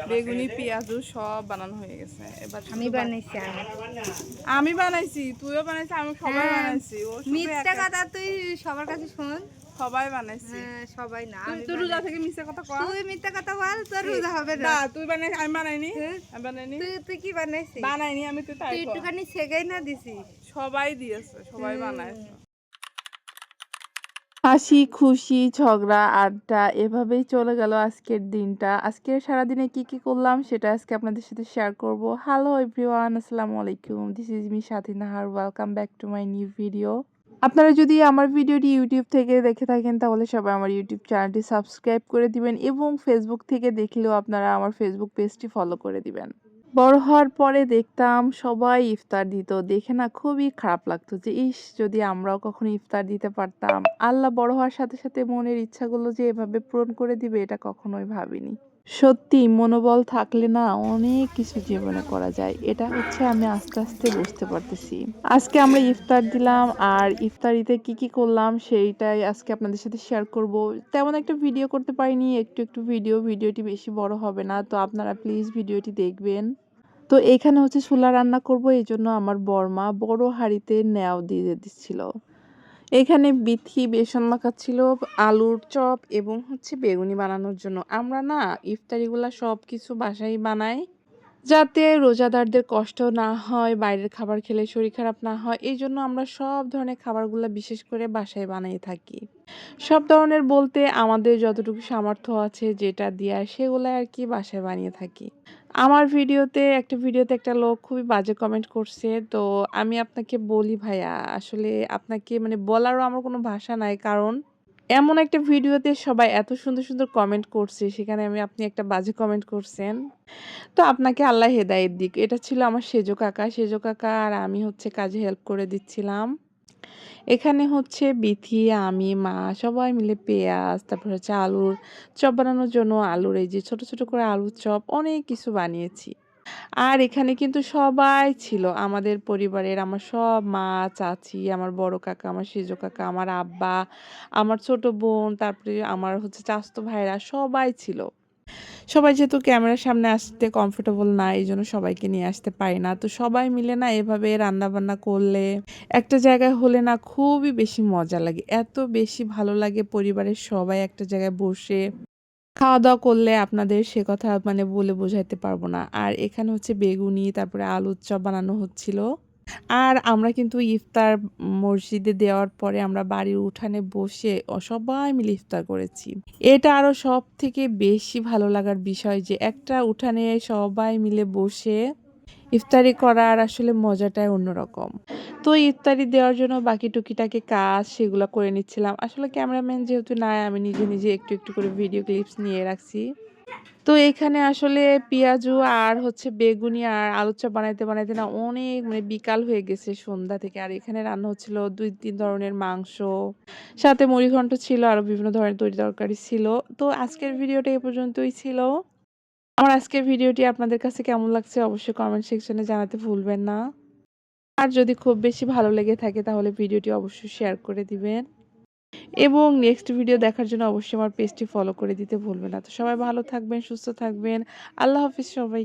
বেগুনি পেঁয়াজু সব বানানো হয়ে গেছে। এবার আমি বানাইছি। আমি বানাইছি, তুইও বানাইছি, আমি সবাই বানাইছি। ও শুধু মিথ্যা কথা তুই সবার কাছে শোন। সবাই বানাইছি। হ্যাঁ সবাই না, তুই আমি তুই রোজা থেকে মিথ্যা কথা কর। তুই মিথ্যা কথা বল, তোর রোজা হবে না। তুই বানাইছি, আমি বানাইনি। আমি বানাইনি। তুই কি বানাইছিস? বানাইনি আমি, তুই তাই কর। তুই একটুখানি সেগাই না দিছিস। সবাই দিয়েছে, সবাই বানাইছে। হাসি খুশি ঝগড়া আড্ডা এভাবেই চলে গেল আজকের দিনটা। আজকের সারাদিনে কি কি করলাম সেটা আজকে আপনাদের সাথে শেয়ার করব। হ্যালো এভরিওয়ান, আসসালামু আলাইকুম। This is me Swati Nahar. Welcome back to my new video. আপনারা যদি আমার ভিডিওটি ইউটিউব থেকে দেখে থাকেন তাহলে সবাই আমার ইউটিউব চ্যানেলটি সাবস্ক্রাইব করে দিবেন এবং ফেসবুক থেকে দেখলেও আপনারা আমার ফেসবুক পেজটি ফলো করে দিবেন। বড় হওয়ার পরে দেখতাম সবাই ইফতার দিত, দেখে না খুবই খারাপ লাগতো যে ইস যদি আমরাও কখনো ইফতার দিতে পারতাম। আল্লাহ বড় হওয়ার সাথে সাথে মনের ইচ্ছাগুলো যে এভাবে পূরণ করে দিবে এটা কখনোই ভাবিনি। সত্যি মনোবল থাকলে না অনেক কিছু জীবনে করা যায়, এটা হচ্ছে আমি আস্তে আস্তে বুঝতে পারতেছি। আজকে আমরা ইফতার দিলাম আর ইফতারিতে কি কি করলাম সেইটাই আজকে আপনাদের সাথে শেয়ার করব। তেমন একটা ভিডিও করতে পারিনি, একটু একটু ভিডিওটি বেশি বড় হবে না, তো আপনারা প্লিজ ভিডিওটি দেখবেন। তো এখানে হচ্ছে ছোলা রান্না করব, এই জন্য আমার বড়মা বড় হাঁড়িতে নেও দিয়ে দিচ্ছিল। এখানে বিথি বেসন মাখাচ্ছিল আলুর চপ এবং হচ্ছে বেগুনি বানানোর জন্য। আমরা না ইফতারিগুলা সব কিছু বাসায় বানাই, যাতে রোজাদারদের কষ্ট না হয়, বাইরের খাবার খেলে শরীর খারাপ না হয়। এই জন্য আমরা সব ধরনের খাবারগুলো বিশেষ করে বাসায় বানিয়ে থাকি। সব ধরনের বলতে আমাদের যতটুকু সামর্থ্য আছে যেটা দেওয়ার সেগুলো আর কি বাসায় বানিয়ে থাকি। আমার ভিডিওতে একটা লোক খুবই বাজে কমেন্ট করছে। তো আমি আপনাকে বলি ভাইয়া, আসলে আপনাকে মানে বলারও আমার কোনো ভাষা নাই, কারণ এমন একটা ভিডিওতে সবাই এত সুন্দর সুন্দর কমেন্ট করছে, সেখানে আপনি একটা বাজে কমেন্ট করছেন। তো আপনাকে আল্লাহ হেদায়েত দিক। এটা ছিল আমার সেজো কাকা আর আমি হচ্ছে কাজে হেল্প করে দিচ্ছিলাম। এখানে হচ্ছে বিথি, আমি, মা সবাই মিলে পেঁয়াজ, তারপর হচ্ছে আলুর চপ বানানোর জন্য আলুর এই যে ছোট ছোট করে আলুর চপ অনেক কিছু বানিয়েছি। আর এখানে কিন্তু সবাই ছিল আমাদের পরিবারের, আমার সব মা, চাচি, আমার বড় কাকা, আমার সেজো কাকা, আমার আব্বা, আমার ছোট বোন, তারপরে আমার হচ্ছে চাচাতো ভাইরা সবাই ছিল। সবাই যেহেতু ক্যামেরার সামনে আসতে কমফোর্টেবল না, এই জন্য সবাইকে নিয়ে আসতে পারি না। তো সবাই মিলে না এভাবে রান্না বান্না করলে, একটা জায়গায় হলে না খুবই বেশি মজা লাগে, এত বেশি ভালো লাগে। পরিবারের সবাই একটা জায়গায় বসে খাওয়া দাওয়া করলে আপনাদের সে কথা মানে বলে বোঝাইতে পারবো না। আর এখানে হচ্ছে বেগুনি তারপরে আলুর চপ বানানো হচ্ছিল। আর আমরা কিন্তু ইফতার মসজিদে দেওয়ার পরে আমরা বাড়ির উঠানে বসে সবাই মিলে ইফতার করেছি। এটা আরো সব থেকে বেশি ভালো লাগার বিষয় যে একটা উঠানে সবাই মিলে বসে ইফতারি করার আসলে মজাটাই অন্যরকম। তো ইফতারি দেওয়ার জন্য বাকি টুকিটাকি কাজ সেগুলো করে নিচ্ছিলাম। আসলে ক্যামেরাম্যান যেহেতু নাই, আমি নিজে নিজে একটু একটু করে ভিডিও ক্লিপস নিয়ে রাখছি। তো এখানে আসলে পেঁয়াজু আর হচ্ছে বেগুনি আর আলুর চপ বানাইতে বানাইতে না অনেক মানে বিকাল হয়ে গেছে সন্ধ্যা থেকে। আর এখানে রান্না হচ্ছিল ২-৩ ধরনের মাংস, সাথে মুড়িঘন্ট ছিল, আরো বিভিন্ন ধরনের তরি তরকারি ছিল। তো আজকের ভিডিওটা এ পর্যন্তই ছিল। আমার আজকের ভিডিওটি আপনাদের কাছে কেমন লাগছে অবশ্যই কমেন্ট সেকশনে জানাতে ভুলবেন না। আর যদি খুব বেশি ভালো লেগে থাকে তাহলে ভিডিওটি অবশ্যই শেয়ার করে দিবেন এবং নেক্সট ভিডিও দেখার জন্য অবশ্যই আমার পেজটি ফলো করে দিতে ভুলবেন না। তো সবাই ভালো থাকবেন, সুস্থ থাকবেন। আল্লাহ হাফিজ সবাই।